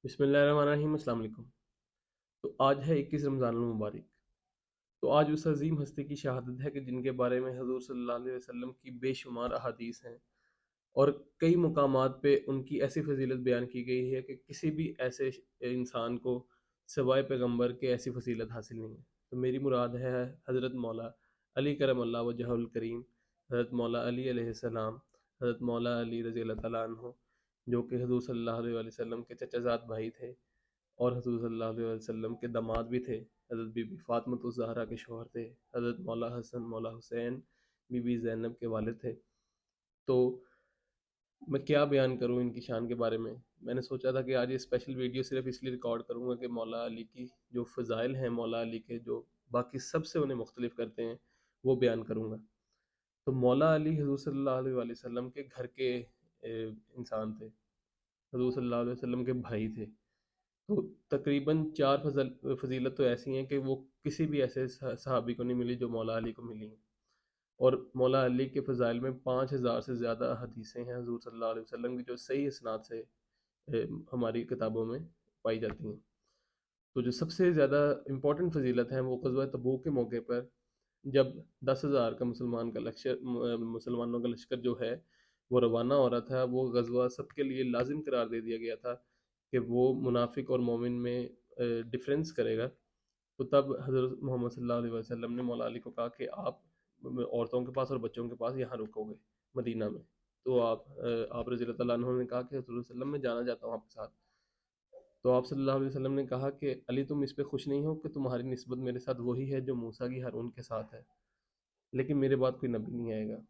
بسم اللہ الرحمن الرحیم، السلام علیکم۔ تو آج ہے 21 رمضان المبارک۔ تو آج اس عظیم ہستی کی شہادت ہے کہ جن کے بارے میں حضور صلی اللہ علیہ وسلم کی بے شمار احادیث ہیں، اور کئی مقامات پہ ان کی ایسی فضیلت بیان کی گئی ہے کہ کسی بھی ایسے انسان کو سوائے پیغمبر کے ایسی فضیلت حاصل نہیں ہے۔ تو میری مراد ہے حضرت مولا علی کرم اللہ وجہ الکریم، حضرت مولا علی علیہ السلام، حضرت مولا علی رضی اللہ تعالیٰ عنہ، جو کہ حضور صلی اللہ علیہ وسلم کے چچا زاد بھائی تھے اور حضور صلی اللہ علیہ وسلم کے داماد بھی تھے۔ حضرت بی بی فاطمۃ الزہرا کے شوہر تھے، حضرت مولا حسن مولا حسین بی بی زینب کے والد تھے۔ تو میں کیا بیان کروں ان کی شان کے بارے میں نے سوچا تھا کہ آج یہ اسپیشل ویڈیو صرف اس لیے ریکارڈ کروں گا کہ مولا علی کی جو فضائل ہیں، مولا علی کے جو باقی سب سے انہیں مختلف کرتے ہیں، وہ بیان کروں گا۔ تو مولا علی حضور صلی اللہ علیہ وآلہ وسلم کے گھر کے انسان تھے، حضور صلی اللہ علیہ وسلم کے بھائی تھے۔ تو تقریباً چار فضیلت تو ایسی ہیں کہ وہ کسی بھی ایسے صحابی کو نہیں ملی جو مولا علی کو ملی ہیں، اور مولا علی کے فضائل میں 5,000 سے زیادہ حدیثیں ہیں حضور صلی اللہ علیہ وسلم کی، جو صحیح اسناد سے ہماری کتابوں میں پائی جاتی ہیں۔ تو جو سب سے زیادہ امپورٹنٹ فضیلت ہے وہ غزوہ تبوک کے موقع پر، جب 10,000 کا مسلمانوں کا لشکر جو ہے وہ روانہ ہو رہا تھا، وہ غزوہ سب کے لیے لازم قرار دے دیا گیا تھا کہ وہ منافق اور مومن میں ڈفرینس کرے گا۔ تو تب حضرت محمد صلی اللہ علیہ وسلم نے مولا علی کو کہا کہ آپ عورتوں کے پاس اور بچوں کے پاس یہاں رکو گے مدینہ میں۔ تو آپ رضی اللہ تعالیٰ عنہ نے کہا کہ حضور صلی اللہ علیہ وسلم میں جانا چاہتا ہوں آپ کے ساتھ۔ تو آپ صلی اللہ علیہ وسلم نے کہا کہ علی، تم اس پہ خوش نہیں ہو کہ تمہاری نسبت میرے ساتھ وہی ہے جو موسیٰ کی ہارون کے ساتھ ہے، لیکن میرے بعد کوئی نبی نہیں آئے گا۔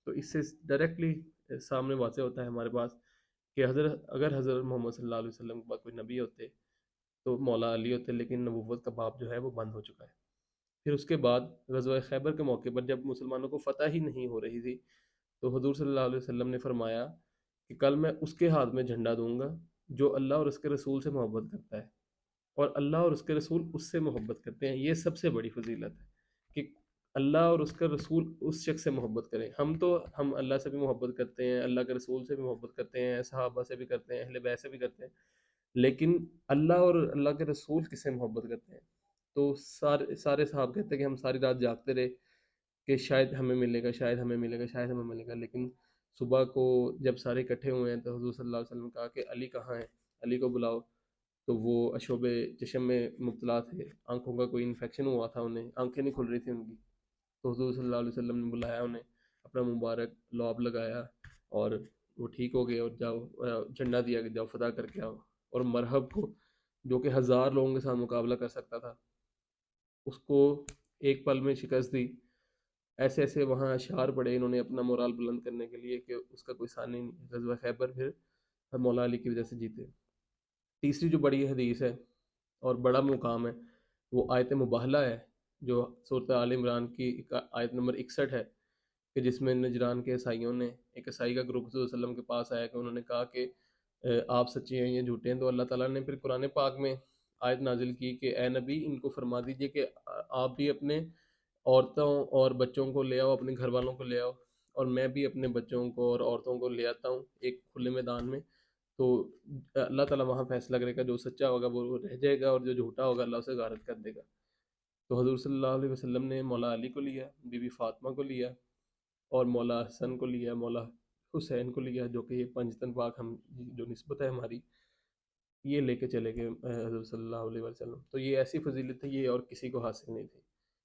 تو اس سے ڈائریکٹلی سامنے واضح ہوتا ہے ہمارے پاس کہ اگر حضرت محمد صلی اللہ علیہ وسلم کے بعد کوئی نبی ہوتے تو مولا علی ہوتے، لیکن نبوت کا باب جو ہے وہ بند ہو چکا ہے۔ پھر اس کے بعد غزوہ خیبر کے موقع پر جب مسلمانوں کو فتح ہی نہیں ہو رہی تھی، تو حضور صلی اللہ علیہ وسلم نے فرمایا کہ کل میں اس کے ہاتھ میں جھنڈا دوں گا جو اللہ اور اس کے رسول سے محبت کرتا ہے، اور اللہ اور اس کے رسول اس سے محبت کرتے ہیں۔ یہ سب سے بڑی فضیلت ہے کہ اللہ اور اس کا رسول اس شخص سے محبت کریں۔ ہم اللہ سے بھی محبت کرتے ہیں، اللہ کے رسول سے بھی محبت کرتے ہیں، صحابہ سے بھی کرتے ہیں، اہل بیت سے بھی کرتے ہیں، لیکن اللہ اور اللہ کے رسول کس سے محبت کرتے ہیں؟ تو سارے صحابہ کہتے ہیں کہ ہم ساری رات جاگتے رہے کہ شاید ہمیں ملے گا، شاید ہمیں ملے گا، شاید ہمیں ملے گا، لیکن صبح کو جب سارے اکٹھے ہوئے ہیں تو حضور صلی اللہ علیہ وسلم نے کہا کہ علی کہاں ہے، علی کو بلاؤ۔ تو وہ اشوب چشم میں مبتلا تھے، آنکھوں کا کوئی انفیکشن ہوا تھا، انہیں آنکھیں نہیں کھل رہی تھیں ان کی۔ تو حضور صلی اللہ علیہ وسلم نے بلایا انہیں، اپنا مبارک لعاب لگایا، اور وہ ٹھیک ہو گئے، اور جاؤ جھنڈا دیا کہ جاؤ فتح کر کے آؤ۔ اور مرحب کو، جو کہ 1,000 لوگوں کے ساتھ مقابلہ کر سکتا تھا، اس کو ایک پل میں شکست دی۔ ایسے ایسے وہاں اشعار پڑے انہوں نے اپنا مورال بلند کرنے کے لیے کہ اس کا کوئی ثانی نہیں۔ غزوہ خیبر پھر مولا علی کی وجہ سے جیتے۔ تیسری جو بڑی حدیث ہے اور بڑا مقام ہے وہ آیت مباہلہ ہے، جو صورت آل عمران کی آیت نمبر 61 ہے، کہ جس میں نجران کے عیسائیوں نے، ایک عیسائی کا گروپ صلی اللہ علیہ وسلم کے پاس آیا کہ انہوں نے کہا کہ آپ سچے ہیں، یہ جھوٹے ہیں۔ تو اللہ تعالیٰ نے پھر قرآن پاک میں آیت نازل کی کہ اے نبی، ان کو فرما دیجئے کہ آپ بھی اپنے عورتوں اور بچوں کو لے آؤ، اپنے گھر والوں کو لے آؤ، اور میں بھی اپنے بچوں کو اور عورتوں کو لے آتا ہوں ایک کھلے میدان میں۔ تو اللہ تعالیٰ وہاں فیصلہ کرے گا، جو سچا ہوگا وہ رہ جائے گا، اور جو جھوٹا ہوگا اللہ اسے غارت کر دے گا۔ تو حضور صلی اللہ علیہ وسلم نے مولا علی کو لیا، بی بی فاطمہ کو لیا، اور مولا حسن کو لیا، مولا حسین کو لیا، جو کہ یہ پنجتن پاک ہم جو نسبت ہے ہماری، یہ لے کے چلے گئے حضرت صلی اللہ علیہ وسلم۔ تو یہ ایسی فضیلت ہے، یہ اور کسی کو حاصل نہیں تھی۔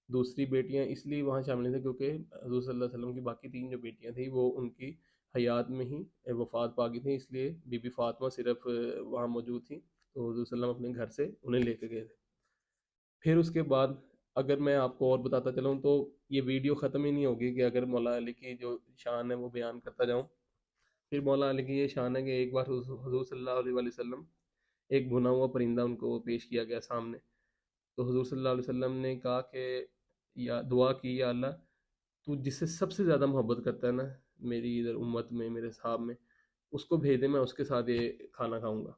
دوسری بیٹیاں اس لیے وہاں شامل تھیں کیونکہ حضور صلی اللہ علیہ وسلم کی باقی 3 جو بیٹیاں تھیں وہ ان کی حیات میں ہی وفات پا گئی تھیں، اس لیے بی بی فاطمہ صرف وہاں موجود تھیں، تو حضور صلی اللہ علیہ وسلم اپنے گھر سے انہیں لے کے گئے تھے۔ پھر اس کے بعد اگر میں آپ کو اور بتاتا چلاؤں تو یہ ویڈیو ختم ہی نہیں ہوگی کہ اگر مولا علی کی جو شان ہے وہ بیان کرتا جاؤں۔ پھر مولا علی کی یہ شان ہے کہ ایک بار حضور صلی اللہ علیہ وسلم، ایک بھنا ہوا پرندہ ان کو پیش کیا گیا سامنے۔ تو حضور صلی اللہ علیہ وسلم نے کہا کہ یا دعا کی، یا اللہ تو جس سے سب سے زیادہ محبت کرتا ہے نا میری ادھر امت میں، میرے صحاب میں، اس کو بھیج دے، میں اس کے ساتھ یہ کھانا کھاؤں گا۔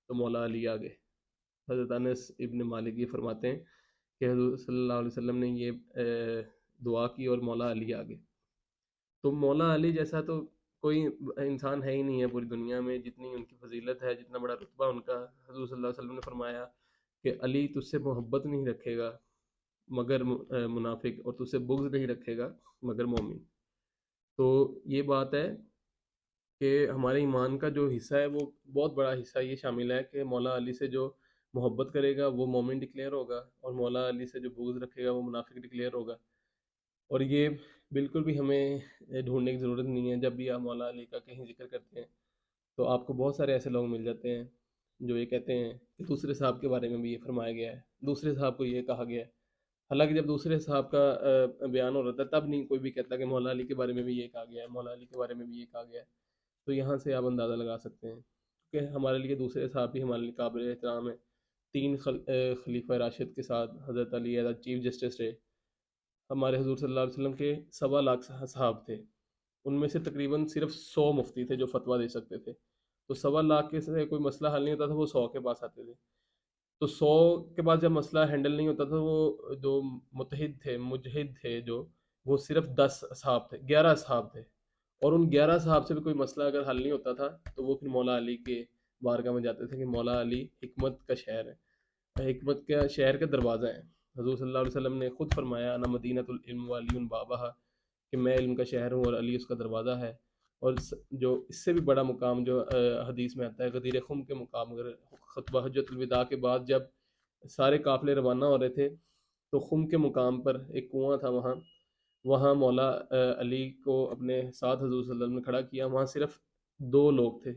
تو مولا علی آ گئے۔ حضرت انس ابن مالک یہ فرماتے ہیں کہ حضور صلی اللہ علیہ وسلم نے یہ دعا کی اور مولا علی آ گئے۔ تو مولا علی جیسا تو کوئی انسان ہے ہی نہیں ہے پوری دنیا میں جتنی ان کی فضیلت ہے، جتنا بڑا رتبہ ان کا۔ حضور صلی اللہ علیہ وسلم نے فرمایا کہ علی تجھ سے محبت نہیں رکھے گا مگر منافق، اور تجھ سے بغض نہیں رکھے گا مگر مومن۔ تو یہ بات ہے کہ ہمارے ایمان کا جو حصہ ہے وہ بہت بڑا حصہ یہ شامل ہے کہ مولا علی سے جو محبت کرے گا وہ مومن ڈکلیئر ہوگا، اور مولا علی سے جو بغض رکھے گا وہ منافق ڈکلیئر ہوگا۔ اور یہ بالکل بھی ہمیں ڈھونڈنے کی ضرورت نہیں ہے، جب بھی آپ مولا علی کا کہیں ذکر کرتے ہیں تو آپ کو بہت سارے ایسے لوگ مل جاتے ہیں جو یہ کہتے ہیں کہ دوسرے صاحب کے بارے میں بھی یہ فرمایا گیا ہے، دوسرے صاحب کو یہ کہا گیا ہے۔ حالانکہ جب دوسرے صاحب کا بیان ہو رہا تھا تب نہیں کوئی بھی کہتا کہ مولا علی کے بارے میں بھی یہ کہا گیا ہے، مولا علی کے بارے میں بھی یہ کہا گیا ہے۔ تو یہاں سے آپ اندازہ لگا سکتے ہیں کہ ہمارے لیے دوسرے صاحب بھی ہمارے لیے قابل احترام ہے۔ تین خلیفہ راشد کے ساتھ حضرت علی ایز چیف جسٹس رہے۔ ہمارے حضور صلی اللہ علیہ وسلم کے 1.25 لاکھ صحاب تھے، ان میں سے تقریباً صرف 100 مفتی تھے جو فتویٰ دے سکتے تھے۔ تو 1.25 لاکھ کے سے کوئی مسئلہ حل نہیں ہوتا تھا، وہ 100 کے پاس آتے تھے۔ تو 100 کے بعد جب مسئلہ ہینڈل نہیں ہوتا تھا، وہ جو مجتہد تھے جو، وہ صرف 10 اصحاب تھے، 11 اصحاب تھے، اور ان 11 اصحاب سے بھی کوئی مسئلہ اگر حل نہیں ہوتا تھا تو وہ پھر مولا علی کے بارگاہ میں جاتے تھے کہ مولا علی حکمت کا شہر ہے، حکمت کا شہر کا دروازہ ہے۔ حضور صلی اللہ علیہ وسلم نے خود فرمایا انا مدینۃ العلم وعلی بابہا، کہ میں علم کا شہر ہوں اور علی اس کا دروازہ ہے۔ اور جو اس سے بھی بڑا مقام جو حدیث میں آتا ہے غدیر خم کے مقام، اگر خطبہ حجۃ الوداع کے بعد جب سارے قافلے روانہ ہو رہے تھے تو خم کے مقام پر ایک کنواں تھا، وہاں مولا علی کو اپنے ساتھ حضور صلی اللہ علیہ وسلم نے کھڑا کیا۔ وہاں صرف 2 لوگ تھے،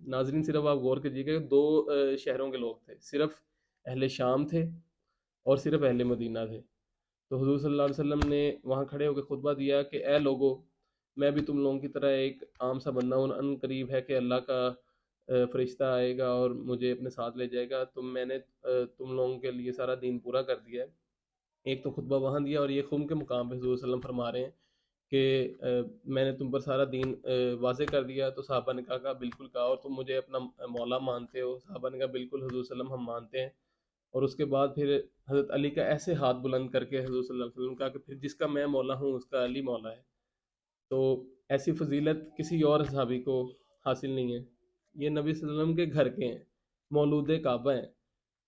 ناظرین صرف آپ غور کیجیے کہ 2 شہروں کے لوگ تھے، صرف اہل شام تھے اور صرف اہل مدینہ تھے۔ تو حضور صلی اللہ علیہ وسلم نے وہاں کھڑے ہو کے خطبہ دیا کہ اے لوگو، میں بھی تم لوگوں کی طرح ایک عام سا بندہ ہوں، ان قریب ہے کہ اللہ کا فرشتہ آئے گا اور مجھے اپنے ساتھ لے جائے گا، میں نے تم لوگوں کے لیے سارا دین پورا کر دیا ہے۔ ایک تو خطبہ وہاں دیا، اور یہ خم کے مقام پہ حضور صلی اللہ علیہ وسلم فرما رہے ہیں کہ میں نے تم پر سارا دین واضح کر دیا۔ تو صحابہ نے کہا بالکل کہا، اور تم مجھے اپنا مولا مانتے ہو؟ صحابہ نے کہا بالکل حضور صلی اللہ علیہ وسلم ہم مانتے ہیں۔ اور اس کے بعد پھر حضرت علی کا ایسے ہاتھ بلند کر کے حضور صلی اللہ علیہ وسلم نے کہا کہ پھر جس کا میں مولا ہوں اس کا علی مولا ہے۔ تو ایسی فضیلت کسی اور صحابی کو حاصل نہیں ہے۔ یہ نبی صلی اللہ علیہ وسلم کے گھر کے ہیں، مولود کعبہ ہیں،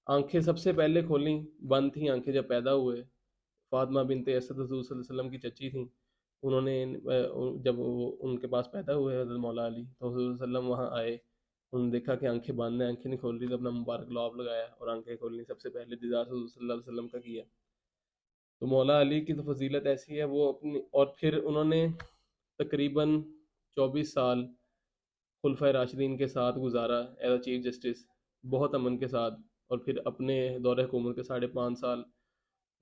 آنکھیں سب سے پہلے کھولیں بند تھیں آنکھیں جب پیدا ہوئے۔ فاطمہ بنت اسد حضور صلی اللہ علیہ وسلم کی چچی تھیں، انہوں نے جب وہ ان کے پاس پیدا ہوئے حضرت مولا علی، تو حضور صلی اللہ علیہ وسلم وہاں آئے، انہوں نے دیکھا کہ آنکھیں بند ہیں، آنکھیں نہیں کھول رہی، تو اپنا مبارک لعاب لگایا اور آنکھیں کھولنی سب سے پہلے دیدار حضور صلی اللہ علیہ وسلم کا کیا۔ تو مولا علی کی تو فضیلت ایسی ہے، وہ اپنی، اور پھر انہوں نے تقریباً 24 سال خلفۂ راشدین کے ساتھ گزارا ایز اے چیف جسٹس، بہت امن کے ساتھ۔ اور پھر اپنے دور حکومت کے 5.5 سال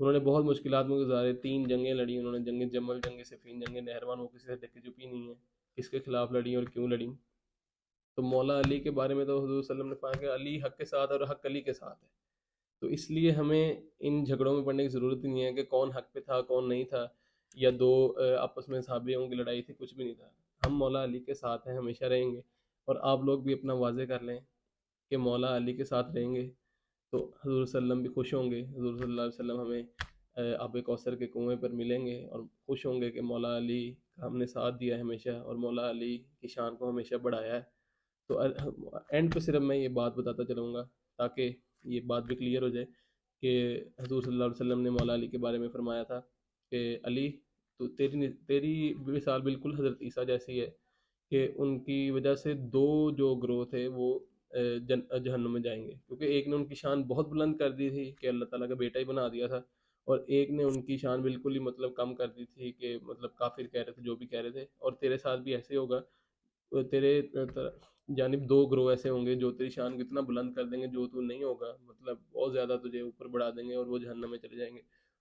انہوں نے بہت مشکلات میں گزارے، 3 جنگیں لڑیں انہوں نے، جنگ جمل، جنگ صفین، جنگ نہروان، وہ کسی سے ڈکی چپی نہیں ہے کس کے خلاف لڑیں اور کیوں لڑیں۔ تو مولا علی کے بارے میں تو حضور صلی اللہ علیہ وسلم نے کہا کہ علی حق کے ساتھ اور حق علی کے ساتھ ہے۔ تو اس لیے ہمیں ان جھگڑوں میں پڑنے کی ضرورت ہی نہیں ہے کہ کون حق پہ تھا کون نہیں تھا، یا 2 آپس میں صحابیوں کی لڑائی تھی، کچھ بھی نہیں تھا۔ ہم مولا علی کے ساتھ ہیں، ہمیشہ رہیں گے، اور آپ لوگ بھی اپنا واضح کر لیں کہ مولا علی کے ساتھ رہیں گے تو حضور صلی اللہ علیہ وسلم بھی خوش ہوں گے، حضور صلی اللہ علیہ وسلم ہمیں آب کوثر کے کنویں پر ملیں گے اور خوش ہوں گے کہ مولا علی کا ہم نے ساتھ دیا ہے ہمیشہ، اور مولا علی کی شان کو ہمیشہ بڑھایا ہے۔ تو اینڈ پہ صرف میں یہ بات بتاتا چلوں گا تاکہ یہ بات بھی کلیئر ہو جائے کہ حضور صلی اللہ علیہ وسلم نے مولا علی کے بارے میں فرمایا تھا کہ علی تو تیری مثال بالکل حضرت عیسیٰ جیسی ہے، کہ ان کی وجہ سے 2 جو گروہ تھے وہ جہنم میں جائیں گے، کیونکہ ایک نے ان کی شان بہت بلند کر دی تھی کہ اللہ تعالیٰ کا بیٹا ہی بنا دیا تھا، اور ایک نے ان کی شان بالکل ہی مطلب کم کر دی تھی کہ مطلب کافر کہہ رہے تھے جو بھی کہہ رہے تھے۔ اور تیرے ساتھ بھی ایسے ہوگا، تیرے جانب 2 گروہ ایسے ہوں گے جو تیری شان کو اتنا بلند کر دیں گے جو تو نہیں ہوگا، مطلب بہت زیادہ تجھے اوپر بڑھا دیں گے، اور وہ جہنم میں چلے جائیں گے۔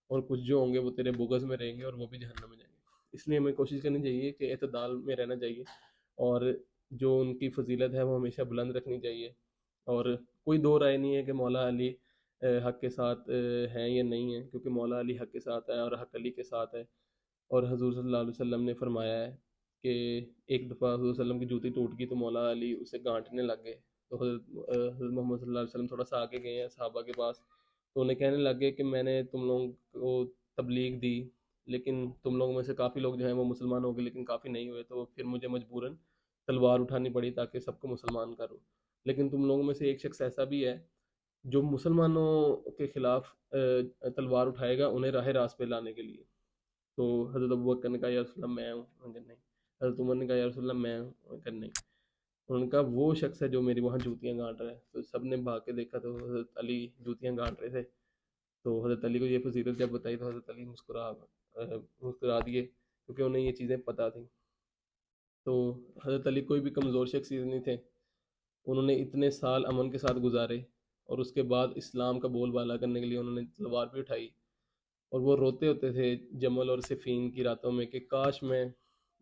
اور کچھ جو ہوں گے وہ تیرے بغض میں رہیں گے اور وہ بھی جہنم میں جائیں گے۔ اس لیے ہمیں کوشش کرنی چاہیے کہ اعتدال میں رہنا چاہیے، اور جو ان کی فضیلت ہے وہ ہمیشہ بلند رکھنی چاہیے۔ اور کوئی 2 رائے نہیں ہے کہ مولا علی حق کے ساتھ ہیں یا نہیں ہیں، کیونکہ مولا علی حق کے ساتھ ہے اور حق علی کے ساتھ ہے۔ اور حضور صلی اللہ علیہ وسلم نے فرمایا ہے کہ ایک دفعہ حضور صلی اللہ علیہ وسلم کی جوتی ٹوٹ گئی تو مولا علی اسے گانٹنے لگ گئے، تو حضرت محمد صلی اللہ علیہ وسلم تھوڑا سا آگے گئے ہیں صحابہ کے پاس، تو انہیں کہنے لگ گئے کہ میں نے تم لوگوں کو تبلیغ دی، لیکن تم لوگوں میں سے کافی لوگ جو ہیں وہ مسلمان ہو گئے لیکن کافی نہیں ہوئے، تو پھر مجھے مجبوراً تلوار اٹھانی پڑی تاکہ سب کو مسلمان کروں۔ لیکن تم لوگوں میں سے ایک شخص ایسا بھی ہے جو مسلمانوں کے خلاف تلوار اٹھائے گا انہیں راہ راست پہ لانے کے لیے۔ تو حضرت ابوبکر نے کہا یا رسول اللہ میں ہوں، انہوں نے کہا نہیں۔ حضرت عمر نے کہا یا رسول اللہ میں ہوں، انہوں نے کہا نہیں۔ انہوں نے کہا وہ شخص ہے جو میری وہاں جوتیاں گانٹ رہا ہے۔ تو سب نے بھاگ کے دیکھا تو حضرت علی جوتیاں گانٹ رہے تھے۔ تو حضرت علی کو یہ فضیلت جب بتائی تو حضرت علی مسکرا دیے، کیونکہ انہیں یہ چیزیں پتہ تھیں۔ تو حضرت علی کوئی بھی کمزور شخصیت نہیں تھے، انہوں نے اتنے سال امن کے ساتھ گزارے، اور اس کے بعد اسلام کا بول بالا کرنے کے لیے انہوں نے تلوار بھی اٹھائی، اور وہ روتے ہوتے تھے جمل اور صفین کی راتوں میں کہ کاش میں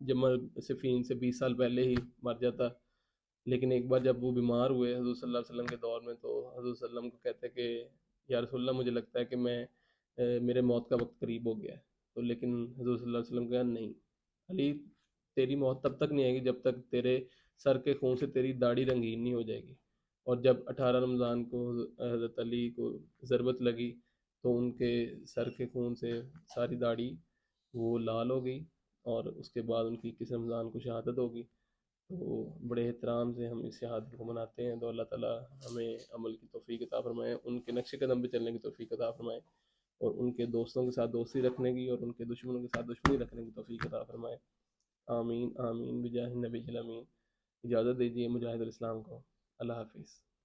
جمل صفین سے 20 سال پہلے ہی مر جاتا۔ لیکن ایک بار جب وہ بیمار ہوئے حضور صلی اللہ علیہ وسلم کے دور میں، تو حضور صلی اللہ علیہ وسلم کو کہتے کہ یا رسول اللہ مجھے لگتا ہے کہ میرے موت کا وقت قریب ہو گیا ہے۔ تو لیکن حضور صلی اللہ علیہ وسلم کہا نہیں علی، تیری موت تب تک نہیں آئے گی جب تک تیرے سر کے خون سے تیری داڑھی رنگین نہیں ہو جائے گی۔ اور جب 18 رمضان کو حضرت علی کو ضربت لگی تو ان کے سر کے خون سے ساری داڑھی وہ لال ہو گئی، اور اس کے بعد ان کی 21 رمضان کو شہادت ہوگی۔ تو بڑے احترام سے ہم اس شہادت کو مناتے ہیں۔ تو اللہ تعالیٰ ہمیں عمل کی توفیق عطا فرمائے، ان کے نقش قدم پہ چلنے کی توفیق عطا فرمائے، اور ان کے دوستوں کے ساتھ دوستی رکھنے کی اور ان کے دشمنوں کے ساتھ دشمنی رکھنے کی توفیق عطا فرمائے۔ آمین آمین بجاہ نبی الامین۔ اجازت دیجیے مجاہد الاسلام کو۔ اللہ حافظ۔